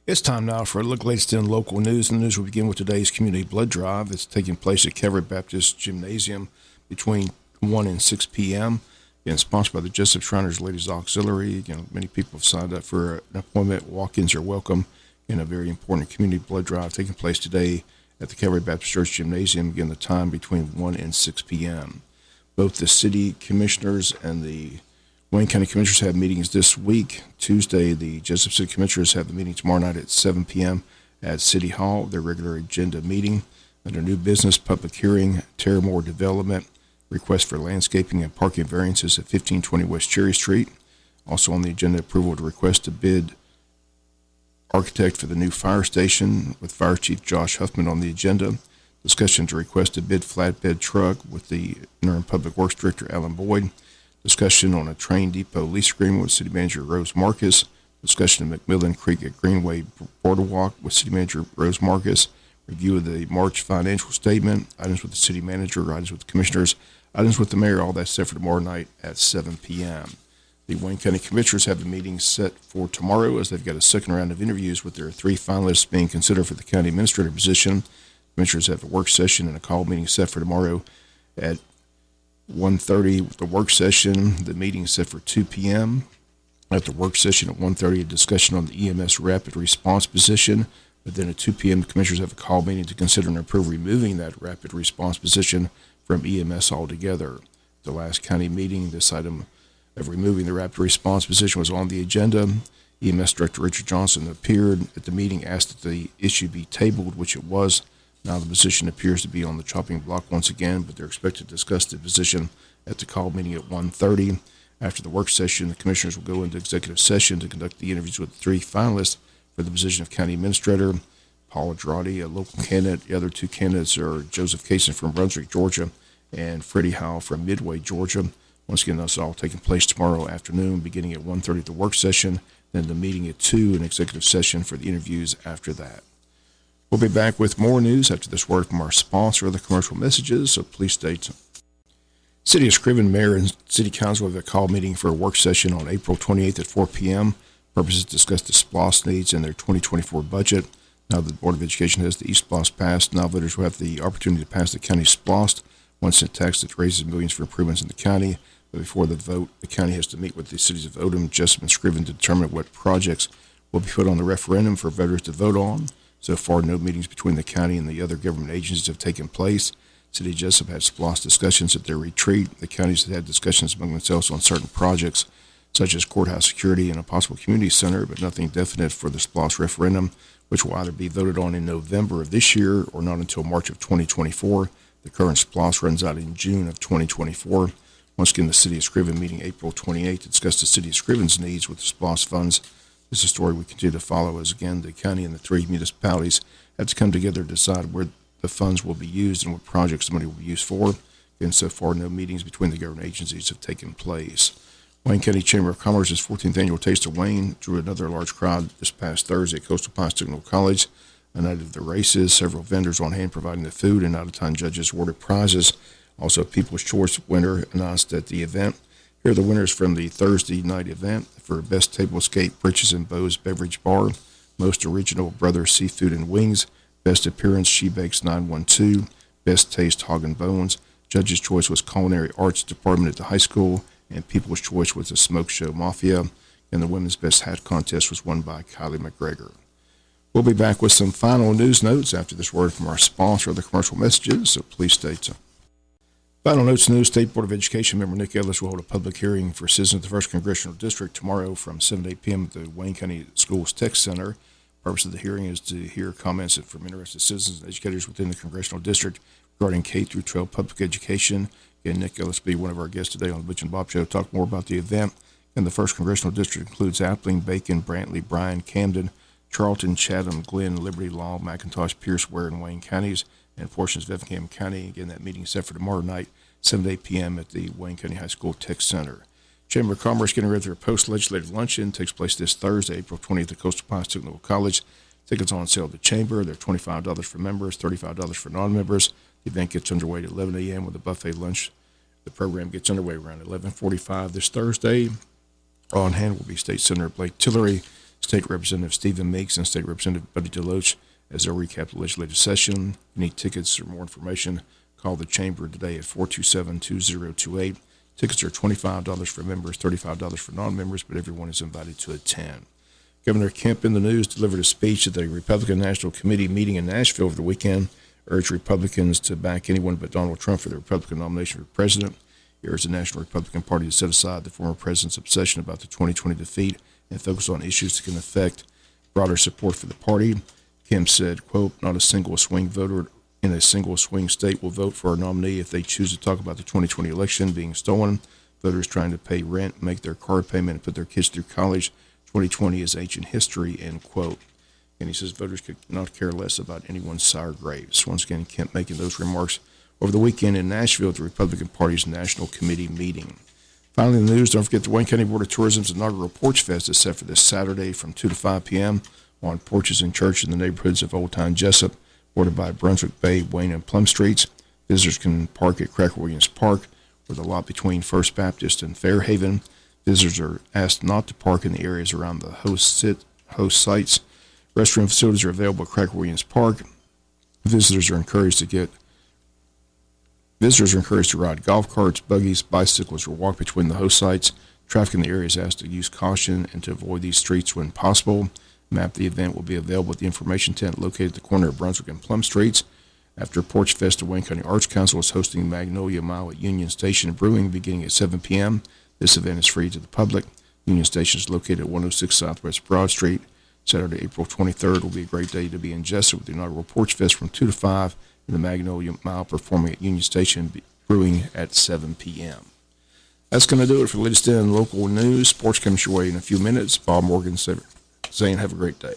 It's time now for a look latest in local news. And the news will begin with today's community blood drive. It's taking place at Calvary Baptist Gymnasium between 1 and 6 p.m. Again, sponsored by the Jesup Shriners Ladies Auxiliary. Again, many people have signed up for an appointment. Walk-ins are welcome in a very important community blood drive taking place today at the Calvary Baptist Church Gymnasium. Again, the time between 1 and 6 p.m. Both the city commissioners and the Wayne County Commissioners have meetings this week. Tuesday, the Jesup City Commissioners have the meeting tomorrow night at 7 p.m. at City Hall, their regular agenda meeting. Under new business, public hearing, Terramore Development, request for landscaping and parking variances at 1520 West Cherry Street. Also on the agenda, approval to request a bid architect for the new fire station with Fire Chief Josh Huffman on the agenda. Discussion to request a bid flatbed truck with the interim Public Works Director Alan Boyd. Discussion on a train depot lease agreement with City Manager Rose Marcus. Discussion of McMillan Creek at Greenway Boardwalk with City Manager Rose Marcus. Review of the March financial statement. Items with the City Manager, items with the Commissioners, items with the Mayor. All that's set for tomorrow night at 7 p.m. The Wayne County Commissioners have the meeting set for tomorrow as they've got a second round of interviews with their 3 finalists being considered for the County Administrator position. Commissioners have a work session and a call meeting set for tomorrow at 1:30 with the work session. The meeting is set for 2 p.m. At the work session at 1:30, a discussion on the EMS rapid response position. But then at 2 p.m., the commissioners have a call meeting to consider and approve removing that rapid response position from EMS altogether. The last county meeting, this item of removing the rapid response position was on the agenda. EMS Director Richard Johnson appeared at the meeting, asked that the issue be tabled, which it was. Now the position appears to be on the chopping block once again, but they're expected to discuss the position at the call meeting at 1:30. After the work session, the commissioners will go into executive session to conduct the interviews with the 3 finalists for the position of County Administrator. Paul Adrati, a local candidate. The other 2 candidates are Joseph Kaysen from Brunswick, Georgia, and Freddie Howell from Midway, Georgia. Once again, that's all taking place tomorrow afternoon, beginning at 1:30 at the work session, then the meeting at 2, an executive session for the interviews after that. We'll be back with more news after this word from our sponsor, the commercial messages, so please stay tuned. City of Scriven Mayor and City Council have a call meeting for a work session on April 28th at 4 p.m. Purpose is to discuss the SPLOST needs and their 2024 budget. Now that the Board of Education has the eSPLOST passed, now voters will have the opportunity to pass the county SPLOST, one-cent tax that raises millions for improvements in the county. But before the vote, the county has to meet with the cities of Odom, Jesup, and Scriven to determine what projects will be put on the referendum for voters to vote on. So far, no meetings between the county and the other government agencies have taken place. City of Jesup had SPLOST discussions at their retreat. The counties have had discussions among themselves on certain projects, such as courthouse security and a possible community center, but nothing definite for the SPLOST referendum, which will either be voted on in November of this year or not until March of 2024. The current SPLOST runs out in June of 2024. Once again, the City of Scriven meeting April 28th to discuss the City of Scriven's needs with the SPLOST funds. This is a story we continue to follow as, again, the county and the 3 municipalities have to come together to decide where the funds will be used and what projects the money will be used for. Again, so far, no meetings between the government agencies have taken place. Wayne County Chamber of Commerce's 14th Annual Taste of Wayne drew another large crowd this past Thursday at Coastal Pines Technical College. The night of the races, several vendors on hand providing the food, and out-of-town judges awarded prizes. Also, a People's Choice winner announced at the event. Here are the winners from the Thursday night event. For Best Table Escape, Britches and Bows Beverage Bar. Most Original Brothers Seafood and Wings. Best Appearance, She Bakes 912. Best Taste, Hog and Bones. Judge's Choice was Culinary Arts Department at the high school. And People's Choice was the Smoke Show Mafia. And the Women's Best Hat Contest was won by Kylie McGregor. We'll be back with some final news notes after this word from our sponsor, the commercial messages, so please stay tuned. Final notes news. State Board of Education member Nick Ellis will hold a public hearing for citizens of the 1st Congressional District tomorrow from 7 to 8 p.m. at the Wayne County Schools Tech Center. The purpose of the hearing is to hear comments from interested citizens and educators within the Congressional District regarding K-12 public education. Again, Nick Ellis will be one of our guests today on the Butch and Bob Show to talk more about the event. And the 1st Congressional District includes Appling, Bacon, Brantley, Bryan, Camden, Charlton, Chatham, Glenn, Liberty, Law, McIntosh, Pierce, Ware, and Wayne counties, and portions of Effingham County. Again, that meeting is set for tomorrow night, 7 to 8 p.m. at the Wayne County High School Tech Center. Chamber of Commerce getting ready for their post-legislative luncheon. Takes place this Thursday, April 20th at Coastal Pines Technical College. Tickets on sale at the Chamber. They're $25 for members, $35 for non-members. The event gets underway at 11 a.m. with a buffet lunch. The program gets underway around 11:45 this Thursday. On hand will be State Senator Blake Tillery, State Representative Stephen Meeks and State Representative Buddy Deloach as they'll recap the legislative session. If you need tickets or more information, call the Chamber today at 427-2028. Tickets are $25 for members, $35 for non-members, but everyone is invited to attend. Governor Kemp in the news delivered a speech at the Republican National Committee meeting in Nashville over the weekend, urged Republicans to back anyone but Donald Trump for the Republican nomination for president. He urged the National Republican Party to set aside the former president's obsession about the 2020 defeat and focus on issues that can affect broader support for the party. Kemp said, quote, not a single swing voter in a single swing state will vote for our nominee if they choose to talk about the 2020 election being stolen, voters trying to pay rent, make their car payment, and put their kids through college. 2020 is ancient history, end quote. And he says voters could not care less about anyone's sour grapes. Once again, Kemp making those remarks over the weekend in Nashville at the Republican Party's National Committee meeting. Finally, in the news, don't forget the Wayne County Board of Tourism's inaugural Porch Fest is set for this Saturday from 2 to 5 p.m. on porches and church in the neighborhoods of Old Town Jesup, bordered by Brunswick Bay, Wayne, and Plum Streets. Visitors can park at Cracker Williams Park, or the lot between First Baptist and Fairhaven. Visitors are asked not to park in the areas around the host sites. Restroom facilities are available at Cracker Williams Park. Visitors are encouraged to ride golf carts, buggies, bicycles, or walk between the host sites. Traffic in the area is asked to use caution and to avoid these streets when possible. Map of the event will be available at the information tent located at the corner of Brunswick and Plum Streets. After Porch Fest, the Wayne County Arts Council is hosting Magnolia Mile at Union Station Brewing beginning at 7 p.m. This event is free to the public. Union Station is located at 106 Southwest Broad Street. Saturday, April 23rd will be a great day to be in Jesup with the inaugural Porch Fest from 2 to 5 and the Magnolia Mile performing at Union Station Brewing at 7 p.m. That's going to do it for the latest in local news. Sports comes your way in a few minutes. Bob Morgan saying have a great day.